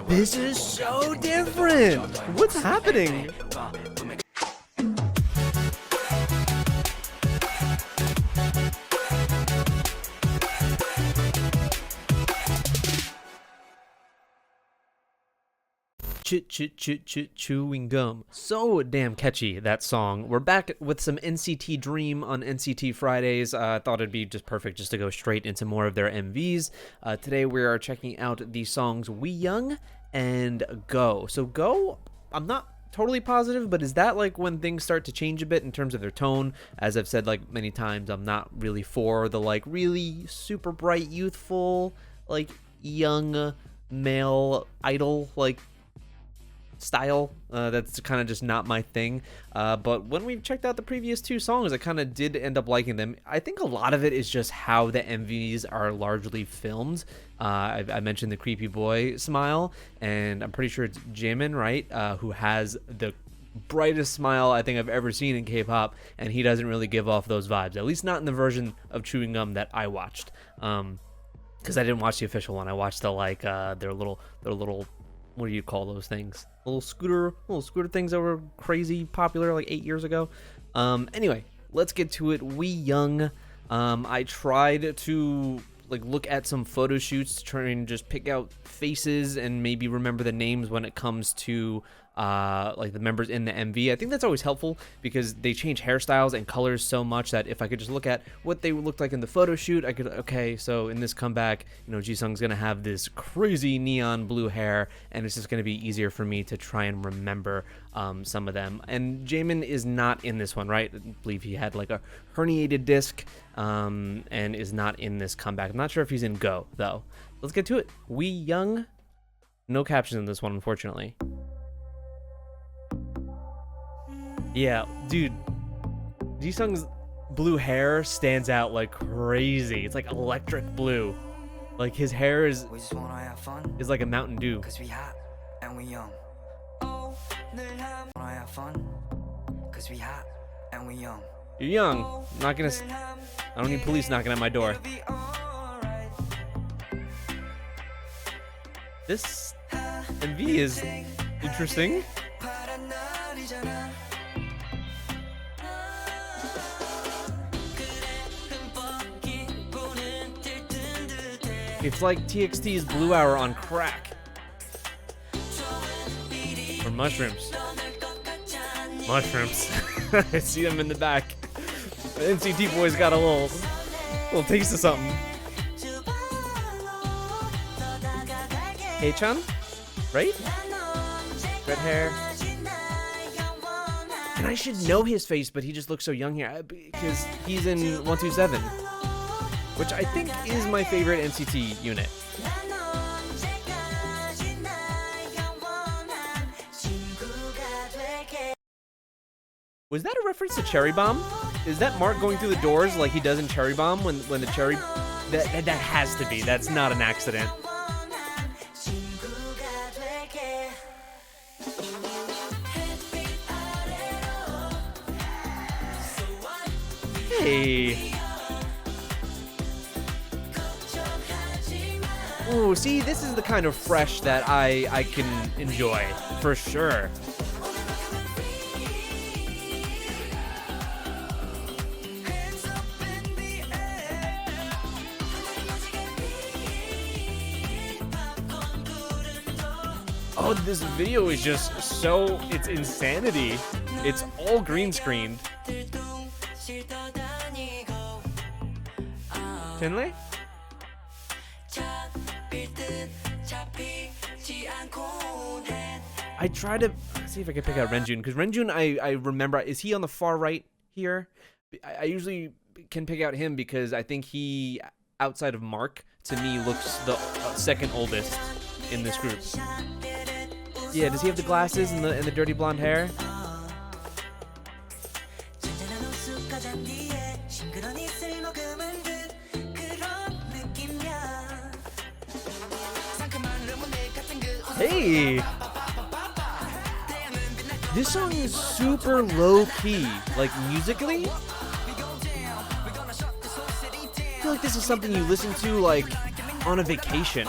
This is so different. What's happening? Chewing gum. So damn catchy, that song. We're back with some NCT Dream on NCT Fridays. I thought it'd be just perfect just to go straight into more of their MVs. Today we are checking out the songs We Young and Go. So Go, I'm not totally positive, but is that like when things start to change a bit in terms of their tone? As I've said like many times, I'm not really for the like really super bright, youthful, like young male idol like style. That's kind of just not my thing, but when we've checked out the previous two songs, I kind of did end up liking them. I think a lot of it is just how the MVs are largely filmed. I mentioned the creepy boy smile, and I'm pretty sure it's Jimin, right, who has the brightest smile I think I've ever seen in K-pop, and he doesn't really give off those vibes, at least not in the version of Chewing Gum that I watched, because I didn't watch the official one. I watched the like their little what do you call those things? Little scooter things that were crazy popular like 8 years ago. Anyway, let's get to it. We Young. I tried to like look at some photo shoots to try and just pick out faces and maybe remember the names when it comes to like the members in the MV. I think that's always helpful because they change hairstyles and colors so much that if I could just look at what they looked like in the photo shoot, I could, okay, so in this comeback, you know, Jisung's gonna have this crazy neon blue hair, and it's just gonna be easier for me to try and remember some of them. And Jamin is not in this one, right? I believe he had like a herniated disc and is not in this comeback. I'm not sure if he's in Go though. Let's get to it. We Young. No captions in this one, unfortunately. Yeah, dude, Jisung's blue hair stands out like crazy. It's like electric blue. Like his hair is like a Mountain Dew. Cause we hot and we young. I have fun. Cause we hot and we young. You're young. I don't need police knocking at my door. This MV is interesting. It's like TXT's Blue Hour on crack. Or mushrooms. Mushrooms. I see them in the back. The NCT boys got a little taste of something. Hey-chan? Right? Red hair. And I should know his face, but he just looks so young here because he's in 127. Which I think is my favorite NCT unit. Was that a reference to Cherry Bomb? Is that Mark going through the doors like he does in Cherry Bomb when the cherry... That has to be. That's not an accident. Hey. Ooh, see, this is the kind of fresh that I can enjoy, for sure. Oh, this video is just so, it's insanity. It's all green screened. Finlay? I try to see if I can pick out Renjun, because Renjun, I remember, is he on the far right here? I usually can pick out him because I think he, outside of Mark, to me looks the second oldest in this group. Yeah, does he have the glasses and the dirty blonde hair? Hey! This song is super low-key, like musically. I feel like this is something you listen to like on a vacation.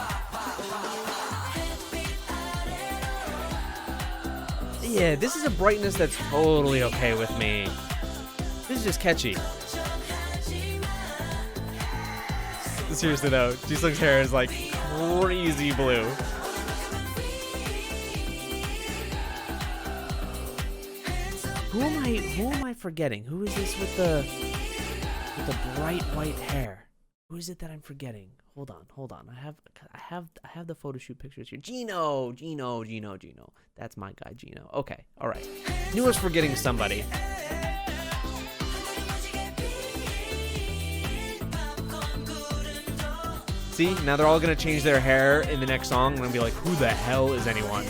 Yeah, this is a brightness that's totally okay with me. This is just catchy. Seriously though, Jisung's hair is like crazy blue. Who am I forgetting? Who is this with the bright white hair? Who is it that I'm forgetting? Hold on. I have the photo shoot pictures here. Gino. That's my guy, Gino. Okay, all right. Knew I was forgetting somebody. See, now they're all gonna change their hair in the next song. I'm gonna be like, who the hell is anyone?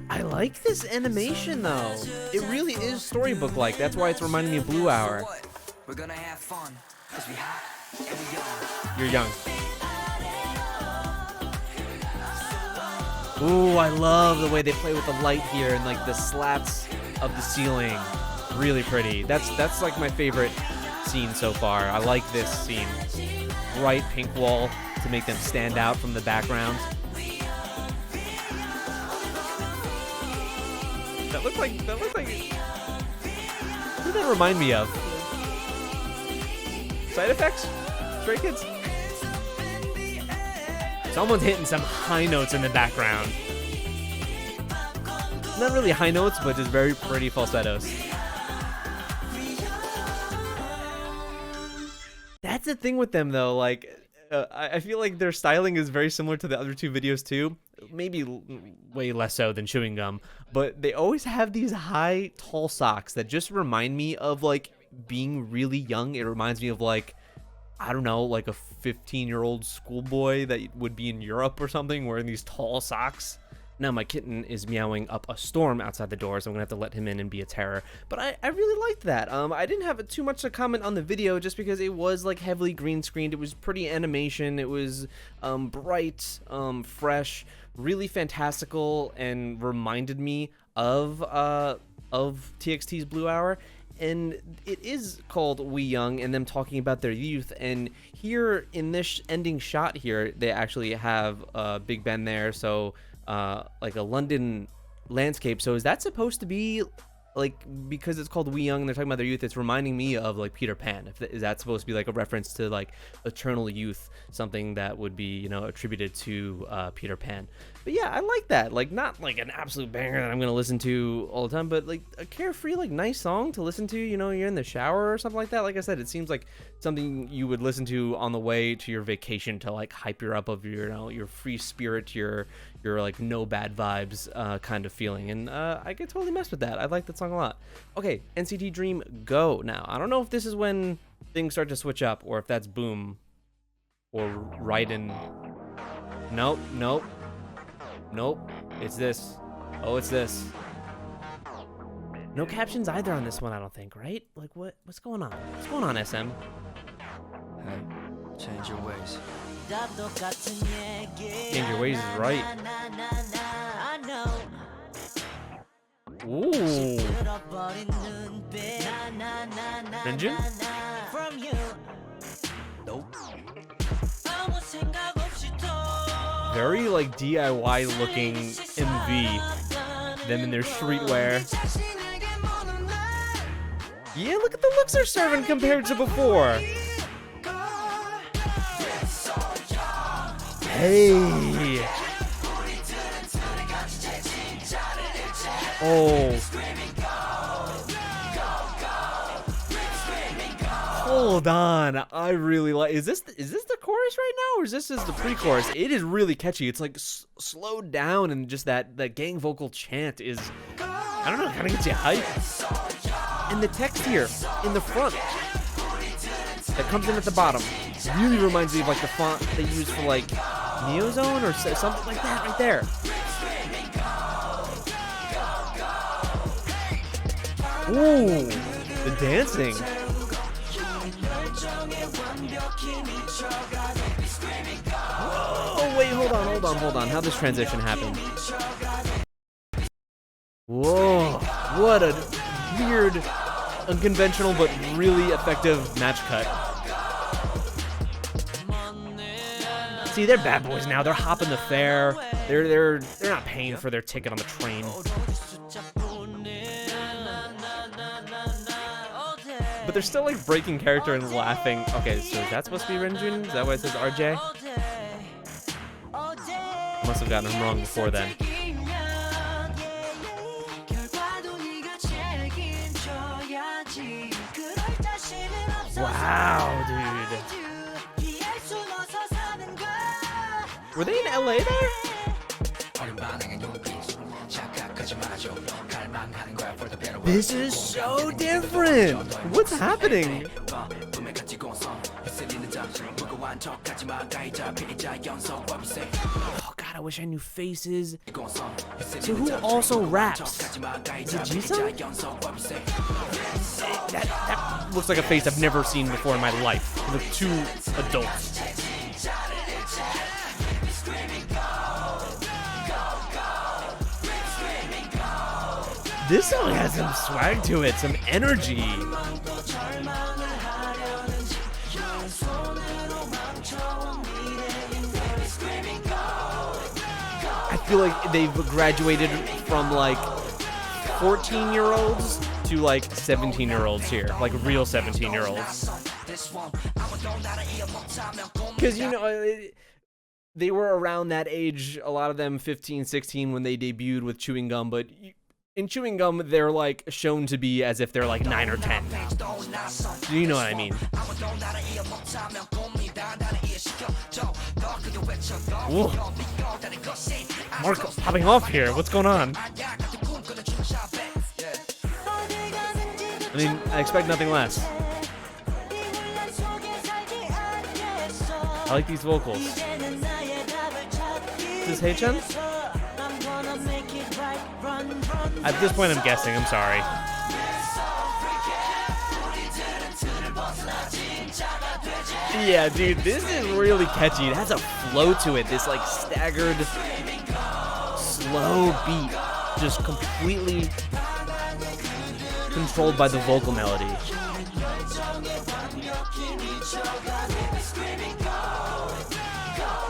I like this animation though. It really is storybook-like. That's why it's reminding me of Blue Hour. We're gonna have fun, 'cause we hot and we young. You're young. Ooh, I love the way they play with the light here and like the slats of the ceiling. Really pretty. That's like my favorite scene so far. I like this scene. Bright pink wall to make them stand out from the background. That looked like who did that remind me of? Side Effects? Stray Kids? Someone's hitting some high notes in the background. Not really high notes, but just very pretty falsettos. That's the thing with them though, like I feel like their styling is very similar to the other two videos too. Maybe way less so than Chewing Gum, but they always have these high, tall socks that just remind me of like being really young. It reminds me of like, I don't know, like a 15-year-old schoolboy that would be in Europe or something wearing these tall socks. Now my kitten is meowing up a storm outside the door, so I'm gonna have to let him in and be a terror. But I really liked that. I didn't have too much to comment on the video just because it was like heavily green screened. It was pretty animation. It was bright, fresh, really fantastical, and reminded me of TXT's Blue Hour. And it is called We Young and them talking about their youth. And here in this ending shot here, they actually have Big Ben there. So like a London landscape. So is that supposed to be like, because it's called We Young and they're talking about their youth, it's reminding me of like Peter Pan? Is that supposed to be like a reference to like eternal youth, something that would be, you know, attributed to Peter Pan? But yeah, I like that. Like, not like an absolute banger that I'm gonna listen to all the time, but like a carefree, like nice song to listen to, you know, you're in the shower or something like that. Like I said, it seems like something you would listen to on the way to your vacation to like hype you up of your, you know, your free spirit, your like no bad vibes kind of feeling. And I could totally mess with that. I like that song a lot. Okay, NCT Dream, Go. Now, I don't know if this is when things start to switch up or if that's Boom or right in. Nope. It's this. Oh, it's this. No captions either on this one, I don't think, right? Like, what's going on? What's going on, SM? Hey, change your ways. Change your ways is right. Ooh. Renjun? Nope. Very like DIY looking MV. Them in their streetwear. Yeah, look at the looks they're serving compared to before. Hey. Oh. Hold on. I really like. Is this the chorus right now, or is this just the pre-chorus? It is really catchy. It's like slowed down, and just that gang vocal chant is, I don't know, kind of gets you hype. And the text here in the front that comes in at the bottom really reminds me of like the font they use for like Neozone or something like that right there. Ooh, the dancing. Oh wait, hold on. How'd this transition happen? Whoa, what a weird, unconventional, but really effective match cut. See, they're bad boys now. They're hopping the fare. They're not paying for their ticket on the train. But they're still like breaking character and laughing. Okay, so is that supposed to be Renjun? Is that why it says RJ? Must have gotten him wrong before then. Wow, dude. Were they in LA there? This is so different. What's happening? Oh God, I wish I knew faces. So who also raps? Is it Jisung? That looks like a face I've never seen before in my life. The two adults. This song has some swag to it, some energy. I feel like they've graduated from like 14-year-olds to like 17-year-olds here, like real 17-year-olds. Because, you know, they were around that age, a lot of them 15, 16 when they debuted with Chewing Gum, but in Chewing Gum, they're like shown to be as if they're like 9 or 10. Do you know what I mean? Ooh. Mark popping off here. What's going on? I mean, I expect nothing less. I like these vocals. Is this Haechan? At this point, I'm guessing. I'm sorry. Yeah, dude, this is really catchy. It has a flow to it. This like staggered, slow beat, just completely controlled by the vocal melody.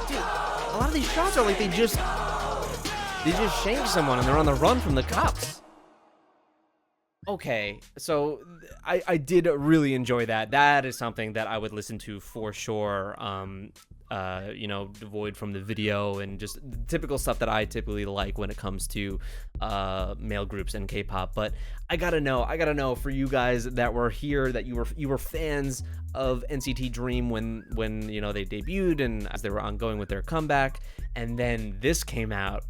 Dude, a lot of these shots are like they just shanked someone and they're on the run from the cops. Okay, so I did really enjoy that. That is something that I would listen to for sure. You know, devoid from the video and just the typical stuff that I typically like when it comes to male groups and K-pop. But I gotta know for you guys that were here, that you were fans of NCT Dream when you know they debuted and as they were ongoing with their comeback, and then this came out.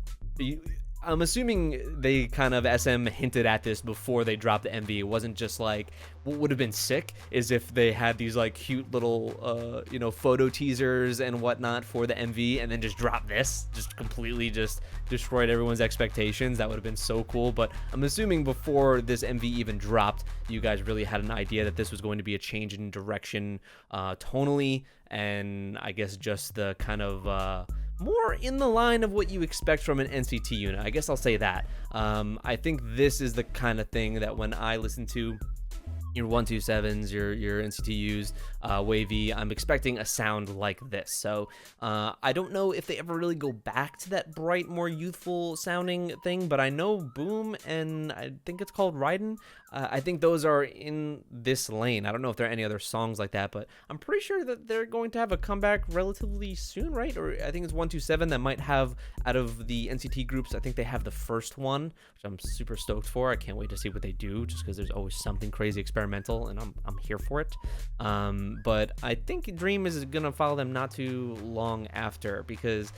I'm assuming they kind of SM hinted at this before they dropped the MV. It wasn't just like, what would have been sick is if they had these like cute little, you know, photo teasers and whatnot for the MV and then just drop this, just completely just destroyed everyone's expectations. That would have been so cool. But I'm assuming before this MV even dropped, you guys really had an idea that this was going to be a change in direction tonally, and I guess just the kind of more in the line of what you expect from an NCT unit. I guess I'll say that. I think this is the kind of thing that when I listen to your 127s, your NCTUs, WayV, I'm expecting a sound like this. So I don't know if they ever really go back to that bright, more youthful sounding thing, but I know Boom and I think it's called Raiden. I think those are in this lane. I don't know if there are any other songs like that, but I'm pretty sure that they're going to have a comeback relatively soon, right? Or I think it's 127 that might have, out of the NCT groups, I think they have the first one, which I'm super stoked for. I can't wait to see what they do, just because there's always something crazy experimental, and I'm here for it. But I think Dream is gonna follow them not too long after, because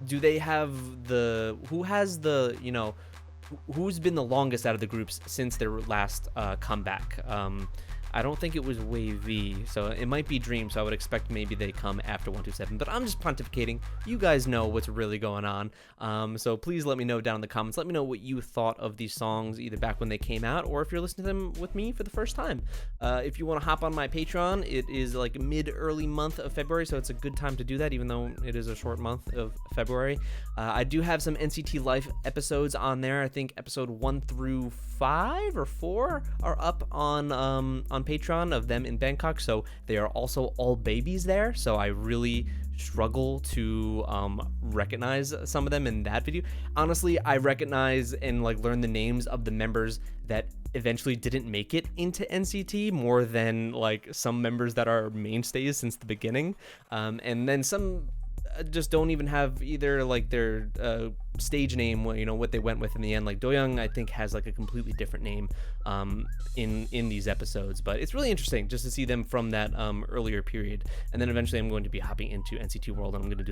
do they have who has the, you know, who's been the longest out of the groups since their last comeback? I don't think it was WayV, so it might be Dream, so I would expect maybe they come after 127, but I'm just pontificating. You guys know what's really going on, so please let me know down in the comments. Let me know what you thought of these songs, either back when they came out, or if you're listening to them with me for the first time. If you want to hop on my Patreon, it is like mid-early month of February, so it's a good time to do that, even though it is a short month of February. I do have some NCT Life episodes on there. I think episode 1 through 5 or 4 are up on Patreon of them in Bangkok, so they are also all babies there. So I really struggle to recognize some of them in that video. Honestly, I recognize and like learn the names of the members that eventually didn't make it into NCT more than like some members that are mainstays since the beginning, and then some just don't even have either like their stage name, what they went with in the end. Like Doyoung, I think, has like a completely different name in these episodes, but it's really interesting just to see them from that earlier period. And then eventually I'm going to be hopping into NCT World, and I'm going to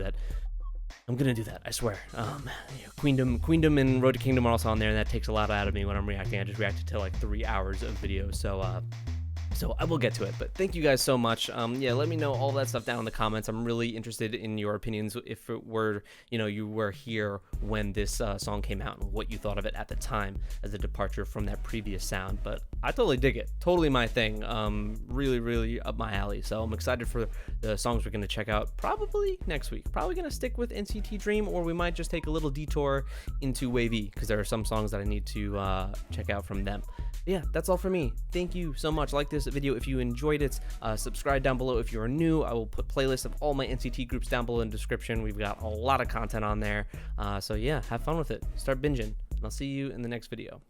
do that, I swear. Queendom and Road to Kingdom are also on there, and that takes a lot out of me when I'm reacting. I just reacted to like 3 hours of video, so I will get to it. But thank you guys so much. Let me know all that stuff down in the comments. I'm really interested in your opinions if it were, you were here when this song came out, and what you thought of it at the time as a departure from that previous sound. But I totally dig it. Totally my thing. Really, really up my alley. So I'm excited for the songs we're going to check out probably next week. Probably going to stick with NCT Dream, or we might just take a little detour into WayV, because there are some songs that I need to check out from them. Yeah, that's all for me. Thank you so much. Like this video if you enjoyed it. Subscribe down below if you're new. I will put playlists of all my NCT groups down below in the description. We've got a lot of content on there. So yeah, have fun with it. Start binging. And I'll see you in the next video.